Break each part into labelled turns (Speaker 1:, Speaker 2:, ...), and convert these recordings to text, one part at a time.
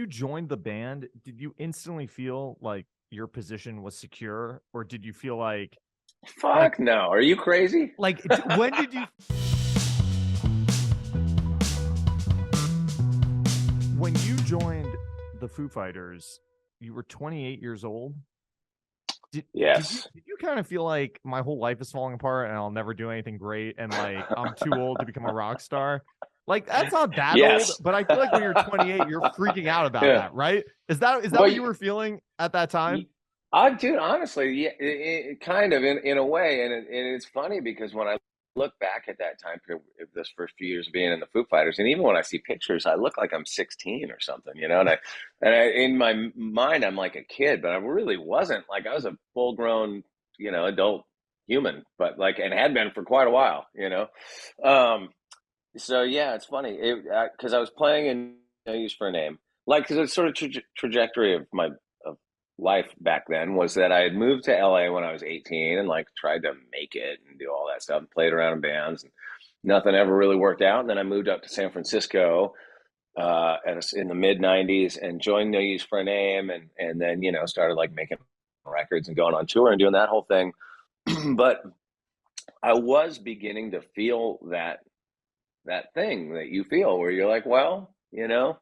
Speaker 1: you joined the band, did you instantly feel like your position was secure, or did you feel like
Speaker 2: Fuck no. Are you crazy?
Speaker 1: when did you when you joined the Foo Fighters, you were 28 years old?
Speaker 2: Yes.
Speaker 1: Did you kind of feel like my whole life is falling apart and I'll never do anything great and like I'm too old to become a rock star? Like that's not that old,
Speaker 2: Yes.
Speaker 1: but I feel like when you're 28, you're freaking out about
Speaker 2: Yeah.
Speaker 1: that, right? Is that
Speaker 2: Well,
Speaker 1: what you were feeling at that time?
Speaker 2: I dude, honestly, yeah, kind of in a way, and it's funny because when I look back at that time period, this first few years of being in the Foo Fighters, and even when I see pictures, I look like I'm 16 or something, you know. And I in my mind, I'm like a kid, but I really wasn't. Like I was a full grown, adult human, but like and had been for quite a while, you know. Um, so yeah, it's funny because I was playing in No Use for a Name, like because it's sort of trajectory of my of life back then was that I had moved to LA when I was 18 and like tried to make it and do all that stuff, and played around in bands, and nothing ever really worked out. And then I moved up to San Francisco in the mid '90s and joined No Use for a Name, and then started like making records and going on tour and doing that whole thing. But I was beginning to feel that thing that you feel where you're like, well, the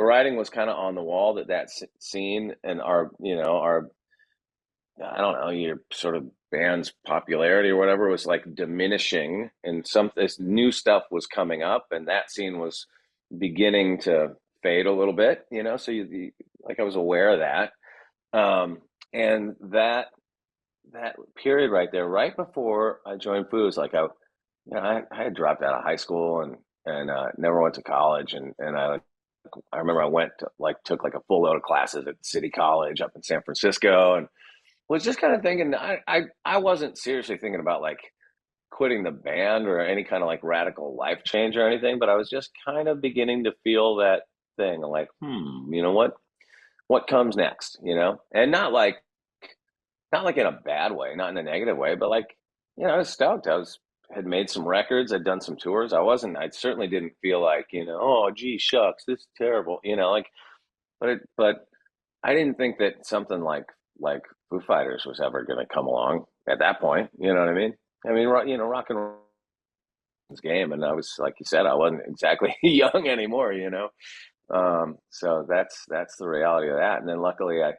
Speaker 2: writing was kind of on the wall that scene and our, I don't know, your sort of band's popularity or whatever was like diminishing, and this new stuff was coming up, and that scene was beginning to fade a little bit, So like I was aware of that, and that period right there, right before I joined Foo, was like I had dropped out of high school and never went to college, and I remember I went to, like took like a full load of classes at City College up in San Francisco, and was just kind of thinking I wasn't seriously thinking about like quitting the band or any kind of like radical life change or anything, but I was just kind of beginning to feel that thing like, what comes next, and not like in a bad way, not in a negative way, but like, I was stoked. Had made some records, I'd done some tours. I certainly didn't feel like, oh gee shucks, this is terrible, like, but I didn't think that something like Foo Fighters was ever going to come along at that point. You know what I mean? I mean, rock and roll was game, and I was like you said, I wasn't exactly young anymore. So that's the reality of that. And then luckily, I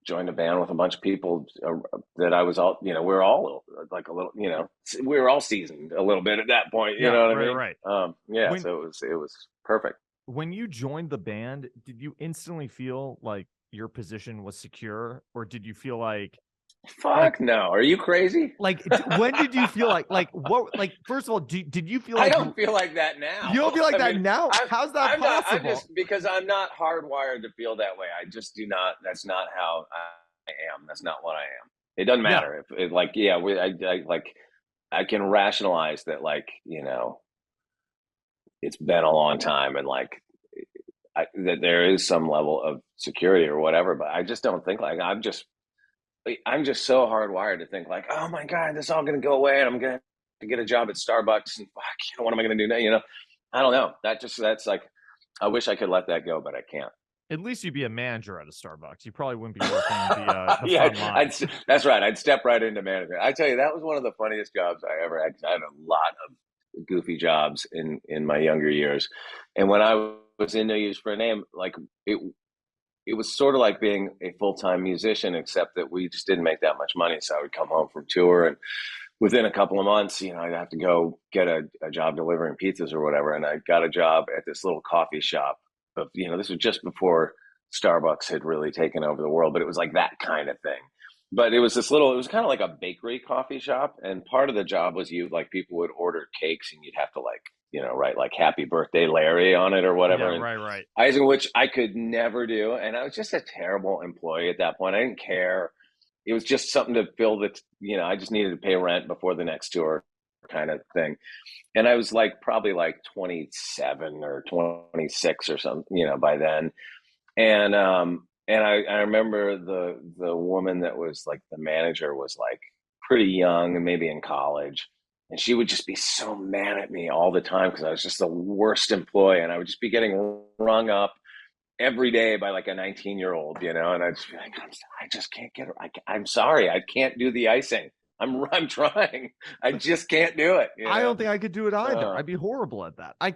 Speaker 2: joined a band with a bunch of people that I was all, we were all like a little, we were all seasoned a little bit at that point. You
Speaker 1: Yeah,
Speaker 2: know what I
Speaker 1: right,
Speaker 2: mean?
Speaker 1: right.
Speaker 2: Yeah.
Speaker 1: When
Speaker 2: So it was perfect.
Speaker 1: when you joined the band, did you instantly feel like your position was secure, or did you feel like
Speaker 2: Fuck no. Are you crazy?
Speaker 1: when did you feel like what like first of all, did you feel
Speaker 2: I
Speaker 1: like
Speaker 2: don't feel like that now.
Speaker 1: you don't feel like
Speaker 2: I
Speaker 1: that
Speaker 2: mean,
Speaker 1: now? How's that
Speaker 2: I'm not. I'm
Speaker 1: possible?
Speaker 2: just because I'm not hardwired to feel that way. I just do not. That's not how I am. That's not what I am. It doesn't
Speaker 1: Yeah.
Speaker 2: matter if it, like, yeah, I like, I can rationalize that, like, it's been a long time, and like, that there is some level of security or whatever. But I just don't think like I'm just so hardwired to think like, oh my God, this is all going to go away, and I'm going to get a job at Starbucks, and fuck, what am I going to do now? I don't know. That's like, I wish I could let that go, but I can't.
Speaker 1: At least you'd be a manager at a Starbucks. You probably wouldn't be working the
Speaker 2: Yeah,
Speaker 1: front line.
Speaker 2: that's right. I'd step right into management. I tell you, that was one of the funniest jobs I ever had. I had a lot of goofy jobs in my younger years, and when I was in No Use for a Name, like it it was sort of like being a full-time musician, except that we just didn't make that much money. So I would come home from tour, and within a couple of months, I'd have to go get a job delivering pizzas or whatever. And I got a job at this little coffee shop. But, this was just before Starbucks had really taken over the world, but it was like that kind of thing. But it was it was kind of like a bakery coffee shop. And part of the job was people would order cakes, and you'd have to write like happy birthday Larry on it or
Speaker 1: Yeah,
Speaker 2: whatever. And
Speaker 1: right, right.
Speaker 2: which I could never do. And I was just a terrible employee at that point. I didn't care. It was just something to fill I just needed to pay rent before the next tour kind of thing. And I was like probably like 27 or 26 or something, by then. And I remember the woman that was like the manager was like pretty young and maybe in college. And she would just be so mad at me all the time because I was just the worst employee, and I would just be getting rung up every day by like a 19-year-old, you know, and I'd just be like, I just can't get it. I'm sorry, I can't do the icing. I'm trying. I just can't do it. You
Speaker 1: I
Speaker 2: know.
Speaker 1: don't think I could do it either. I'd be horrible at that. I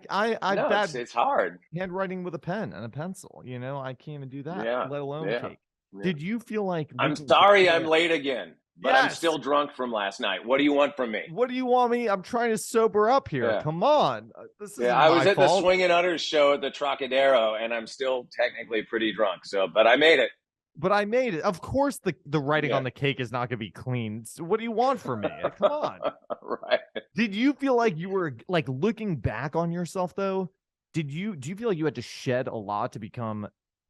Speaker 2: No,
Speaker 1: bad
Speaker 2: it's hard.
Speaker 1: handwriting with a pen and a pencil. You know, I can't even do that,
Speaker 2: Yeah,
Speaker 1: let alone
Speaker 2: yeah,
Speaker 1: cake.
Speaker 2: yeah.
Speaker 1: Did you feel like
Speaker 2: I'm
Speaker 1: looking back
Speaker 2: sorry,
Speaker 1: at
Speaker 2: I'm
Speaker 1: it?
Speaker 2: late again, but I'm
Speaker 1: Yes.
Speaker 2: still drunk from last night. What do you want from me?
Speaker 1: What do you want me? I'm trying to sober up here.
Speaker 2: Yeah.
Speaker 1: Come on. This
Speaker 2: Yeah,
Speaker 1: isn't
Speaker 2: I was
Speaker 1: my
Speaker 2: at the
Speaker 1: fault.
Speaker 2: Swingin' Utters show at the Trocadero, and I'm still technically pretty drunk. So, but I made it.
Speaker 1: But I made it. Of course, the writing
Speaker 2: Yeah.
Speaker 1: on the cake is not going to be clean. So what do you want from me? Come on.
Speaker 2: Right.
Speaker 1: Did you feel like you were like looking back on yourself though? Do you feel like you had to shed a lot to become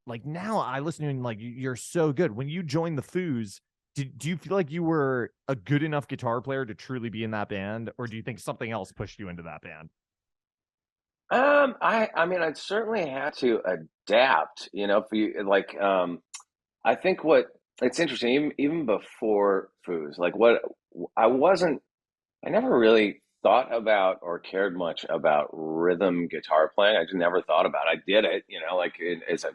Speaker 1: like now I listen to you and like you're so good. When you joined the Foos, do you feel like you were a good enough guitar player to truly be in that band, or do you think something else pushed you into that band?
Speaker 2: I mean, I'd certainly had to adapt, you know, for you, like, I think what it's interesting, even before Foos, like what I wasn't, I never really thought about or cared much about rhythm guitar playing. I just never thought about it. I did it, you know, like as a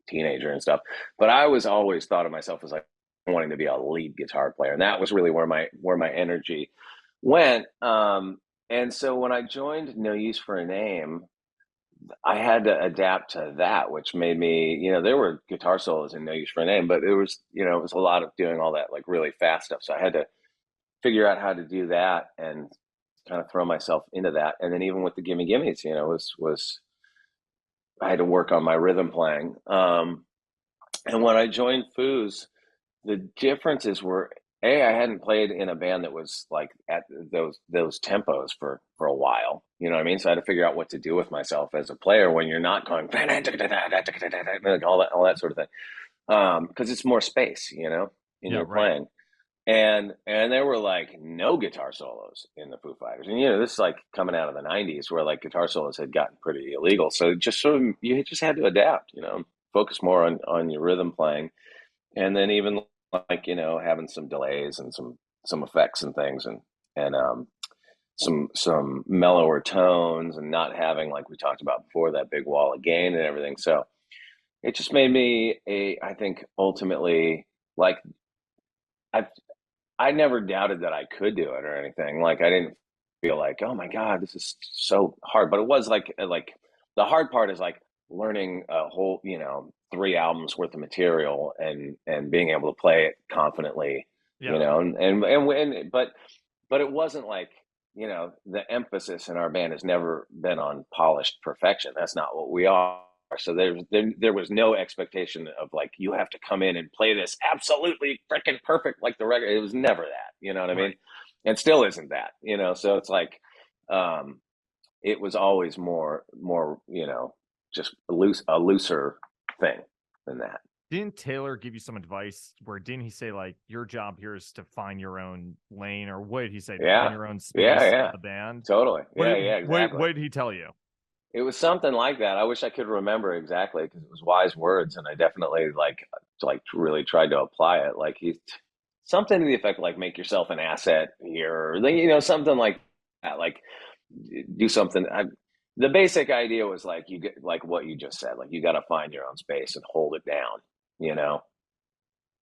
Speaker 2: teenager and stuff. But I was always thought of myself as like wanting to be a lead guitar player, and that was really where my energy went. And so when I joined No Use for a Name, I had to adapt to that, which made me, you know, there were guitar solos in No Use for a Name, but it was, you know, it was a lot of doing all that like really fast stuff. So I had to figure out how to do that and kind of throw myself into that. And then even with the Gimme Gimmes, you know, was I had to work on my rhythm playing. And when I joined Foos, the differences were I hadn't played in a band that was like at those tempos for a while. You know what I mean? So I had to figure out what to do with myself as a player when you're not going all that sort of thing. Because it's more space, you know, in
Speaker 1: Yeah,
Speaker 2: your
Speaker 1: right.
Speaker 2: playing. And there were like no guitar solos in the Foo Fighters. And you know, this is like coming out of the 90s where like guitar solos had gotten pretty illegal. So just sort of you just had to adapt, you know, focus more on your rhythm playing. And then even like, you know, having some delays and some effects and things and some mellower tones and not having, like we talked about before, that big wall of gain and everything. So it just made me I think ultimately like I I never doubted that I could do it or anything. Like I didn't feel like, oh my God, this is so hard. But it was like the hard part is like learning a whole, you know, 3 albums worth of material and being able to play it confidently, you
Speaker 1: Yeah.
Speaker 2: know, and when but it wasn't like, you know, the emphasis in our band has never been on polished perfection. That's not what we are. So there was no expectation of like you have to come in and play this absolutely freaking perfect like the record. It was never that, you know what I mean?
Speaker 1: Right.
Speaker 2: And still isn't that, you know. So it's like um, it was always more, you know, just a looser thing than that.
Speaker 1: Didn't Taylor give you some advice where didn't he say like your job here is to find your own lane, or what did he say, to find
Speaker 2: Yeah,
Speaker 1: your own
Speaker 2: yeah,
Speaker 1: space in
Speaker 2: yeah,
Speaker 1: the band?
Speaker 2: totally.
Speaker 1: What
Speaker 2: Yeah,
Speaker 1: did
Speaker 2: yeah,
Speaker 1: what
Speaker 2: exactly.
Speaker 1: did he tell you?
Speaker 2: It was something like that. I wish I could remember exactly because it was wise words, and I definitely like really tried to apply it. Like he something to the effect like make yourself an asset here, or you know, something like that. Like do something. The basic idea was like you get like what you just said. Like you got to find your own space and hold it down. You know,